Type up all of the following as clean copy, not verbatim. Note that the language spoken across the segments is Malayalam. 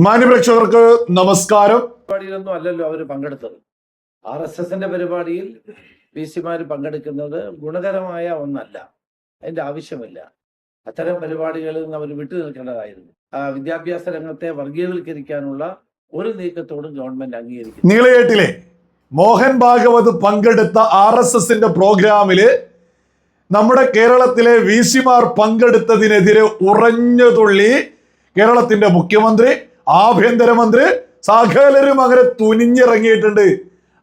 മാന്യപ്രേക്ഷകർക്ക് നമസ്കാരം. പരിപാടിയിലൊന്നും അല്ലല്ലോ അവർ പങ്കെടുത്തത്. RSSന്റെ പരിപാടിയിൽ VC-മാർ പങ്കെടുക്കുന്നത് ഗുണകരമായ ഒന്നല്ല. അതിന്റെ ആവശ്യമില്ല. അത്തരം പരിപാടികളിൽ നിന്ന് അവർ വിട്ടു നിൽക്കേണ്ടതായിരുന്നു. വിദ്യാഭ്യാസ രംഗത്തെ വർഗീയവൽക്കരിക്കാനുള്ള ഒരു നീക്കത്തോടും ഗവൺമെന്റ് അംഗീകരിക്കും. നിങ്ങൾ കേട്ടില്ലേ, മോഹൻ ഭാഗവത് പങ്കെടുത്ത RSSന്റെ പ്രോഗ്രാമില് നമ്മുടെ കേരളത്തിലെ VC-മാർ പങ്കെടുത്തതിനെതിരെ ഉറഞ്ഞുതുള്ളി കേരളത്തിന്റെ മുഖ്യമന്ത്രി, ആഭ്യന്തരമന്ത്രി, സകലരും അങ്ങനെ തുനിഞ്ഞിറങ്ങിയിട്ടുണ്ട്.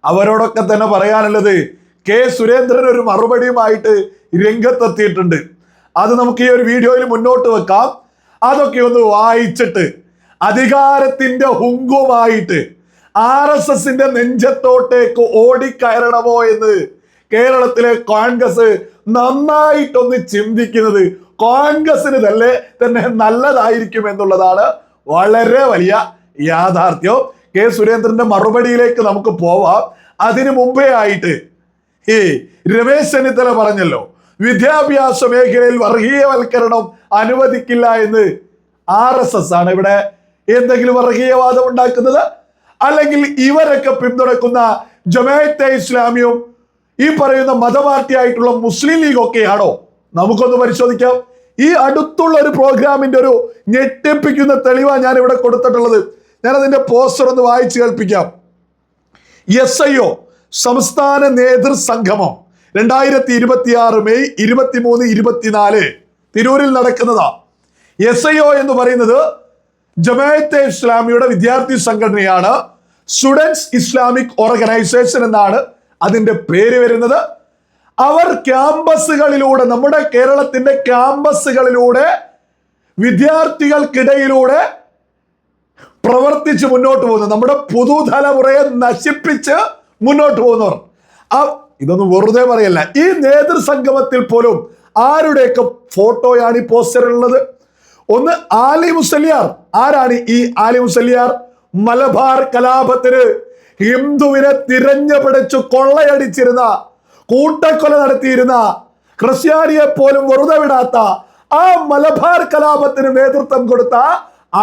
അവരോടൊക്കെ തന്നെ പറയാനുള്ളത്, കെ സുരേന്ദ്രൻ ഒരു മറുപടിയുമായിട്ട് രംഗത്തെത്തിയിട്ടുണ്ട്. അത് നമുക്ക് ഈ ഒരു വീഡിയോയിൽ മുന്നോട്ട് വെക്കാം. അതൊക്കെ ഒന്ന് വായിച്ചിട്ട് അധികാരത്തിന്റെ ഹുങ്കുമായിട്ട് RSSന്റെ നെഞ്ചത്തോട്ടേക്ക് ഓടിക്കയറണമോ എന്ന് കേരളത്തിലെ കോൺഗ്രസ് നന്നായിട്ടൊന്ന് ചിന്തിക്കുന്നത് കോൺഗ്രസിന് തന്നെ നല്ലതായിരിക്കും എന്നുള്ളതാണ് വളരെ വലിയ യാഥാർത്ഥ്യം. കെ സുരേന്ദ്രന്റെ മറുപടിയിലേക്ക് നമുക്ക് പോവാം. അതിനു മുമ്പേ ആയിട്ട് രമേശ് ചെന്നിത്തല പറഞ്ഞല്ലോ, വിദ്യാഭ്യാസ മേഖലയിൽ വർഗീയവൽക്കരണം അനുവദിക്കില്ല എന്ന്. RSS ആണ് ഇവിടെ എന്തെങ്കിലും വർഗീയവാദം ഉണ്ടാക്കുന്നത്? അല്ലെങ്കിൽ ഇവരൊക്കെ പിന്തുണക്കുന്ന ജമാഅത്തെ ഇസ്ലാമിയും ഈ പറയുന്ന മതപാർട്ടിയായിട്ടുള്ള മുസ്ലിം ലീഗ് ഒക്കെയാണോ? നമുക്കൊന്ന് പരിശോധിക്കാം. ഈ അടുത്തുള്ള ഒരു പ്രോഗ്രാമിന്റെ ഒരു ഞെട്ടിപ്പിക്കുന്ന തെളിവാണ് ഞാൻ ഇവിടെ കൊടുത്തിട്ടുള്ളത്. ഞാൻ അതിന്റെ പോസ്റ്റർ ഒന്ന് വായിച്ചു കേൾപ്പിക്കാം. SIO സംസ്ഥാന നേതൃസംഗമം 2026 മെയ് 23, 24 തിരൂരിൽ നടക്കുന്നതാ. SIO എന്ന് പറയുന്നത് ജമാഅത്തെ ഇസ്ലാമിയുടെ വിദ്യാർത്ഥി സംഘടനയാണ്. സ്റ്റുഡൻസ് ഇസ്ലാമിക് ഓർഗനൈസേഷൻ എന്നാണ് അതിന്റെ പേര് വരുന്നത്. അവർ ക്യാമ്പസുകളിലൂടെ, നമ്മുടെ കേരളത്തിന്റെ ക്യാമ്പസുകളിലൂടെ വിദ്യാർത്ഥികൾക്കിടയിലൂടെ പ്രവർത്തിച്ച് മുന്നോട്ട് പോകുന്നു. നമ്മുടെ പുതുതലമുറയെ നശിപ്പിച്ച് മുന്നോട്ട് പോകുന്നവർ. ഇതൊന്നും വെറുതെ പറയല്ല. ഈ നേതൃസംഗമത്തിൽ പോലും ആരുടെയൊക്കെ ഫോട്ടോയാണ് ഈ പോസ്റ്ററിലുള്ളത്? ഒന്ന് ആലി മുസല്യാർ. ആരാണ് ഈ ആലി മുസല്യാർ? മലബാർ കലാപത്തിന് ഹിന്ദുവിനെ തിരഞ്ഞു പിടിച്ചു കൊള്ളയടിച്ചിരുന്ന, കൂട്ടക്കൊല നടത്തിയിരുന്ന, ക്രിസ്ത്യാനിയെ പോലും വെറുതെ വിടാത്ത ആ മലബാർ കലാപത്തിന് നേതൃത്വം കൊടുത്ത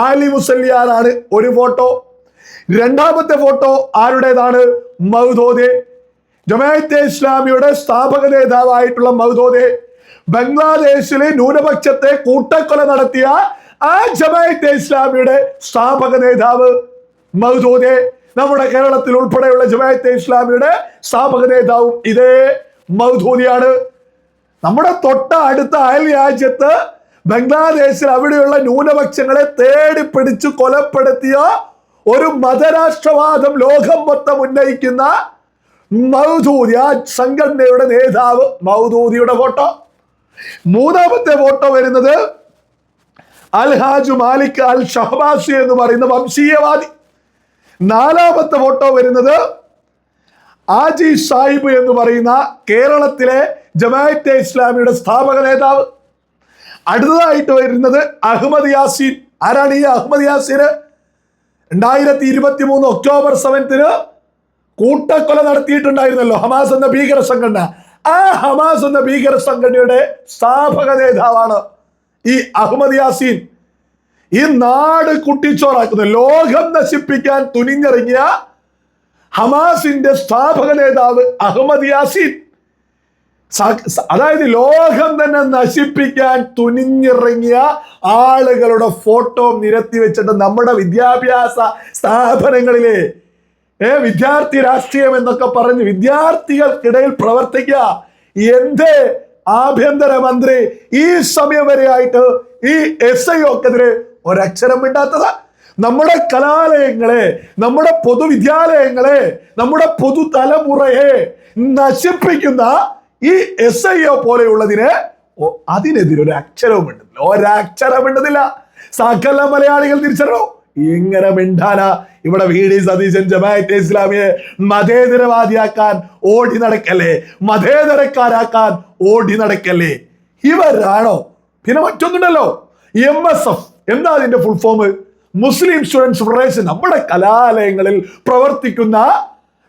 ആലി മുസല്യാറാണ് ഒരു ഫോട്ടോ. രണ്ടാമത്തെ ഫോട്ടോ ആരുടേതാണ്? മൗദൂദി. ജമാഅത്തെ ഇസ്ലാമിയുടെ സ്ഥാപക നേതാവായിട്ടുള്ള മൗദൂദി ബംഗ്ലാദേശിലെ ന്യൂനപക്ഷത്തെ കൂട്ടക്കൊല നടത്തിയ ആ ജമാഅത്തെ ഇസ്ലാമിയുടെ സ്ഥാപക നേതാവ് മൗദൂദി. നമ്മുടെ കേരളത്തിൽ ഉൾപ്പെടെയുള്ള ജമാഅത്തെ ഇസ്ലാമിയുടെ സ്ഥാപക നേതാവും ഇതേ മൗദൂദിയാണ്. നമ്മുടെ തൊട്ട അടുത്ത അയൽ രാജ്യത്ത് ബംഗ്ലാദേശിൽ അവിടെയുള്ള ന്യൂനപക്ഷങ്ങളെ തേടി പിടിച്ചു കൊലപ്പെടുത്തിയ ഒരു മതരാഷ്ട്രവാദം ലോകം മൊത്തം ഉന്നയിക്കുന്ന മൗദൂദി, ആ സംഘടനയുടെ നേതാവ് മൗദൂദിയുടെ ഫോട്ടോ. മൂന്നാമത്തെ ഫോട്ടോ വരുന്നത് അൽഹാജ് മാലിക് അൽ ഷഹബാസി എന്ന് പറയുന്ന വംശീയവാദി. നാലാമത്തെ ഫോട്ടോ വരുന്നത് ആജി സാഹിബ് എന്ന് പറയുന്ന കേരളത്തിലെ ജമാഅത്തെ ഇസ്ലാമിയുടെ സ്ഥാപക നേതാവ്. അടുത്തതായിട്ട് വരുന്നത് അഹമ്മദ് യാസീൻ. ആരാണ് ഈ അഹമ്മദ് യാസീൻ? 2023 ഒക്ടോബർ 7 കൂട്ടക്കൊല നടത്തിയിട്ടുണ്ടായിരുന്നല്ലോ ഹമാസ് എന്ന ഭീകര സംഘടന. ആ ഹമാസ് എന്ന ഭീകര സംഘടനയുടെ സ്ഥാപക നേതാവാണ് ഈ അഹമ്മദ് യാസീൻ. ഈ നാട് കുട്ടിച്ചോറാക്കുന്ന, ലോകം നശിപ്പിക്കാൻ തുനിഞ്ഞിറങ്ങിയ ഹമാസിന്റെ സ്ഥാപക നേതാവ് അഹമ്മദ് യാസീൻ. അതായത് ലോകം തന്നെ നശിപ്പിക്കാൻ തുനിഞ്ഞിറങ്ങിയ ആളുകളുടെ ഫോട്ടോ നിരത്തി വെച്ചിട്ട് നമ്മുടെ വിദ്യാഭ്യാസ സ്ഥാപനങ്ങളിലെ വിദ്യാർത്ഥി രാഷ്ട്രീയം എന്നൊക്കെ പറഞ്ഞ് വിദ്യാർത്ഥികൾക്കിടയിൽ പ്രവർത്തിക്കുക. എന്തേ ആഭ്യന്തരമന്ത്രി ഈ സമയം വരെയായിട്ട് ഈ SIOക്കെതിരെ ഒരക്ഷരം മിണ്ടാത്തത്? നമ്മുടെ കലാലയങ്ങളെ, നമ്മുടെ പൊതുവിദ്യാലയങ്ങളെ, നമ്മുടെ പുതുതലമുറയെ നശിപ്പിക്കുന്ന ഈ SIO പോലെയുള്ളതിനെ അതിനെതിരെ ഒരു അക്ഷരവും മിണ്ടുന്നില്ല. ഒരക്ഷരം മിണ്ടുന്നില്ല. സകല മലയാളികൾ തിരിച്ചറിയണോ? ഇങ്ങനെ മിണ്ടാനാ ഇവിടെ VD സതീശൻ ജമാഅത്തെ ഇസ്ലാമിയെ മതേതരവാദിയാക്കാൻ ഓടി നടക്കല്ലേ, മതേതരക്കാരാക്കാൻ ഓടി നടക്കല്ലേ? ഇവരാണോ? പിന്നെ മറ്റൊന്നുണ്ടല്ലോ, MSF. എന്താ അതിന്റെ ഫുൾ ഫോം? മുസ്ലിം സ്റ്റുഡൻസ് ഫെഡറേഷൻ. നമ്മുടെ കലാലയങ്ങളിൽ പ്രവർത്തിക്കുന്ന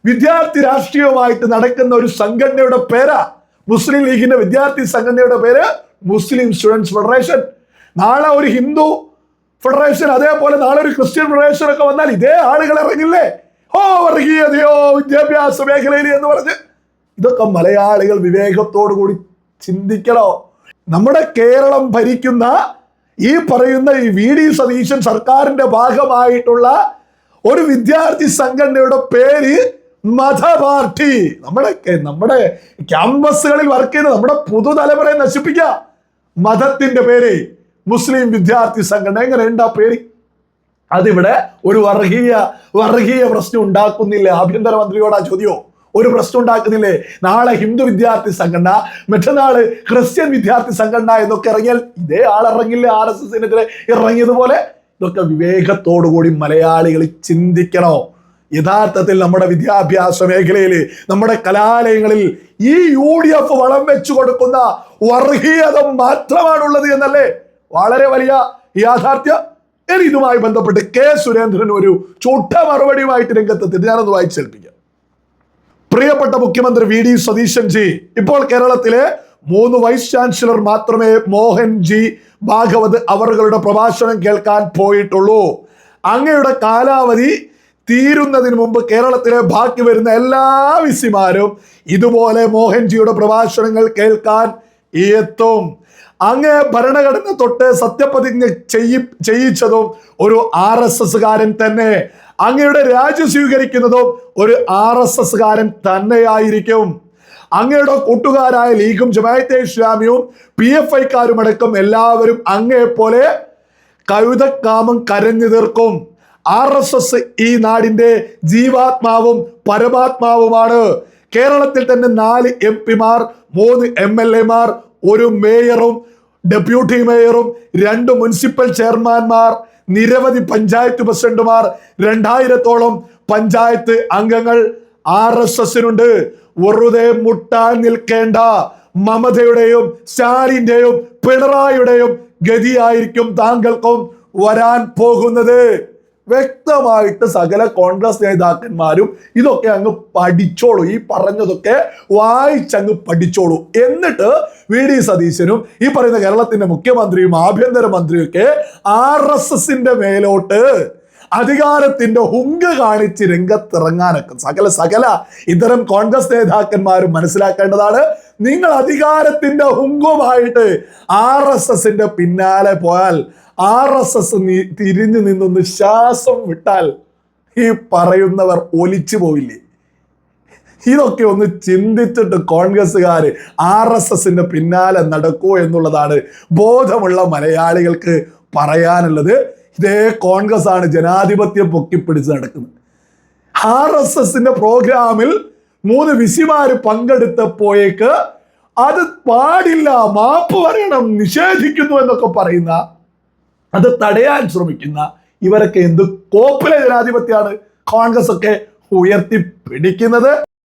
വിദ്യാർത്ഥി രാഷ്ട്രീയവുമായിട്ട് നടക്കുന്ന ഒരു സംഘടനയുടെ പേരാ. മുസ്ലിം ലീഗിന്റെ വിദ്യാർത്ഥി സംഘടനയുടെ പേര് മുസ്ലിം സ്റ്റുഡൻസ് ഫെഡറേഷൻ. നാളെ ഒരു ഹിന്ദു ഫെഡറേഷൻ, അതേപോലെ നാളെ ഒരു ക്രിസ്ത്യൻ ഫെഡറേഷൻ ഒക്കെ വന്നാൽ ഇതേ ആളുകൾ ഇറങ്ങില്ലേ? ഓ വർഗീയതയോ വിദ്യാഭ്യാസ മേഖലയിൽ എന്ന് പറഞ്ഞ്. ഇതൊക്കെ മലയാളികൾ വിവേകത്തോടു കൂടി ചിന്തിക്കണോ? നമ്മുടെ കേരളം ഭരിക്കുന്ന ഈ പറയുന്ന ഈ VD സതീശൻ സർക്കാരിന്റെ ഭാഗമായിട്ടുള്ള ഒരു വിദ്യാർത്ഥി സംഘടനയുടെ പേര് മത പാർട്ടി. നമ്മുടെ ക്യാമ്പസുകളിൽ വർക്ക് ചെയ്യുന്ന നമ്മുടെ പുതുതലമുറയെ നശിപ്പിക്കുക. മതത്തിന്റെ പേര് മുസ്ലിം വിദ്യാർത്ഥി സംഘടന. എങ്ങനെയുണ്ട് ആ പേര്? അതിവിടെ ഒരു വർഗീയ പ്രശ്നം ഉണ്ടാക്കുന്നില്ലേ? ആഭ്യന്തരമന്ത്രിയോട് ആ ചോദ്യമോ? ഒരു പ്രശ്നം ഉണ്ടാക്കുന്നില്ലേ? നാളെ ഹിന്ദു വിദ്യാർത്ഥി സംഘടന, മറ്റന്നാള് ക്രിസ്ത്യൻ വിദ്യാർത്ഥി സംഘടന എന്നൊക്കെ ഇറങ്ങിയാൽ ഇതേ ആളിറങ്ങില്ലേ RSSനെതിരെ ഇറങ്ങിയതുപോലെ? ഇതൊക്കെ വിവേകത്തോടുകൂടി മലയാളികൾ ചിന്തിക്കണോ? യഥാർത്ഥത്തിൽ നമ്മുടെ വിദ്യാഭ്യാസ മേഖലയിൽ, നമ്മുടെ കലാലയങ്ങളിൽ ഈ UDF വളം വെച്ചു കൊടുക്കുന്ന വർഗീയത മാത്രമാണുള്ളത് എന്നല്ലേ വളരെ വലിയ യാഥാർത്ഥ്യം. ഇനി ഇതുമായി ബന്ധപ്പെട്ട് കെ സുരേന്ദ്രൻ ഒരു ചുട്ട മറുപടിയുമായിട്ട് രംഗത്തെത്തിയിട്ട് ഞാനൊന്ന് വായിച്ചേൽപ്പിക്കാം. പ്രിയപ്പെട്ട മുഖ്യമന്ത്രി VD സതീശൻ ജി, ഇപ്പോൾ കേരളത്തിലെ 3 വൈസ് ചാൻസലർ മാത്രമേ മോഹൻ ജി ഭാഗവത് അവരുടെ പ്രഭാഷണം കേൾക്കാൻ പോയിട്ടുള്ളൂ. അങ്ങയുടെ കാലാവധി തീരുന്നതിന് മുമ്പ് കേരളത്തിലെ ബാക്കി വരുന്ന എല്ലാ വിസിമാരും ഇതുപോലെ മോഹൻജിയുടെ പ്രഭാഷണങ്ങൾ കേൾക്കാൻ എത്തും. അങ്ങേ ഭരണഘടന തൊട്ട് സത്യപ്രതിജ്ഞ ചെയ്യിച്ചതും ഒരു RSSകാരൻ തന്നെ. അങ്ങയുടെ രാജി സ്വീകരിക്കുന്നതും ഒരു RSSകാരൻ തന്നെയായിരിക്കും. അങ്ങയുടെ കൂട്ടുകാരായ ലീഗും ജമാഅത്തെ ഇസ്ലാമിയും PFIക്കാരും അടക്കം എല്ലാവരും അങ്ങേപ്പോലെ കഴുതക്കാമം കരഞ്ഞു തീർക്കും. RSS ഈ നാടിന്റെ ജീവാത്മാവും പരമാത്മാവുമാണ്. കേരളത്തിൽ തന്നെ 4 MP-മാർ, 3 MLA-മാർ, 1 മേയറും ഡെപ്യൂട്ടി മേയറും, 2 മുനിസിപ്പൽ ചെയർമാൻമാർ, നിരവധി പഞ്ചായത്ത് പ്രസിഡന്റുമാർ, 2000-ഓളം പഞ്ചായത്ത് അംഗങ്ങൾ RSSനുണ്ട്. വെറുതെ മുട്ടാൻ നിൽക്കേണ്ട. മമതയുടെയും സ്റ്റാലിന്റെയും പിണറായിയുടെയും ഗതിയായിരിക്കും താങ്കൾക്കും വരാൻ പോകുന്നത്. വ്യക്തമായിട്ട് സകല കോൺഗ്രസ് നേതാക്കന്മാരും ഇതൊക്കെ അങ്ങ് പഠിച്ചോളൂ. ഈ പറഞ്ഞതൊക്കെ വായിച്ചങ്ങ് പഠിച്ചോളൂ. എന്നിട്ട് VD സതീശനും ഈ പറയുന്ന കേരളത്തിന്റെ മുഖ്യമന്ത്രിയും ആഭ്യന്തരമന്ത്രിയും ഒക്കെ RSSന്റെ മേലോട്ട് അധികാരത്തിന്റെ ഹുങ്ക് കാണിച്ച് രംഗത്തിറങ്ങാനൊക്കെ സകല ഇത്തരം കോൺഗ്രസ് നേതാക്കന്മാരും മനസ്സിലാക്കേണ്ടതാണ്. നിങ്ങൾ അധികാരത്തിന്റെ ഹുങ്കുമായിട്ട് RSSന്റെ പിന്നാലെ പോയാൽ, RSS തിരിഞ്ഞു നിന്നൊന്ന് ശ്വാസം വിട്ടാൽ ഈ പറയുന്നവർ ഒലിച്ചു പോവില്ലേ? ഇതൊക്കെ ഒന്ന് ചിന്തിച്ചിട്ട് കോൺഗ്രസ്സുകാര് RSSന്റെ പിന്നാലെ നടക്കൂ എന്നുള്ളതാണ് ബോധമുള്ള മലയാളികൾക്ക് പറയാനുള്ളത്. ഇതേ കോൺഗ്രസ് ആണ് ജനാധിപത്യം പൊക്കിപ്പിടിച്ച് നടക്കുന്നത്. RSSന്റെ പ്രോഗ്രാമിൽ 3 വിസിമാര് പങ്കെടുത്തപ്പോഴേക്ക് അത് പാടില്ല, മാപ്പ് പറയണം, നിഷേധിക്കുന്നു എന്നൊക്കെ പറയുന്ന, അത് തടയാൻ ശ്രമിക്കുന്ന ഇവരൊക്കെ എന്ത് കോപ്പിലെ ജനാധിപത്യമാണ് കോൺഗ്രസ് ഒക്കെ ഉയർത്തി പിടിക്കുന്നത്?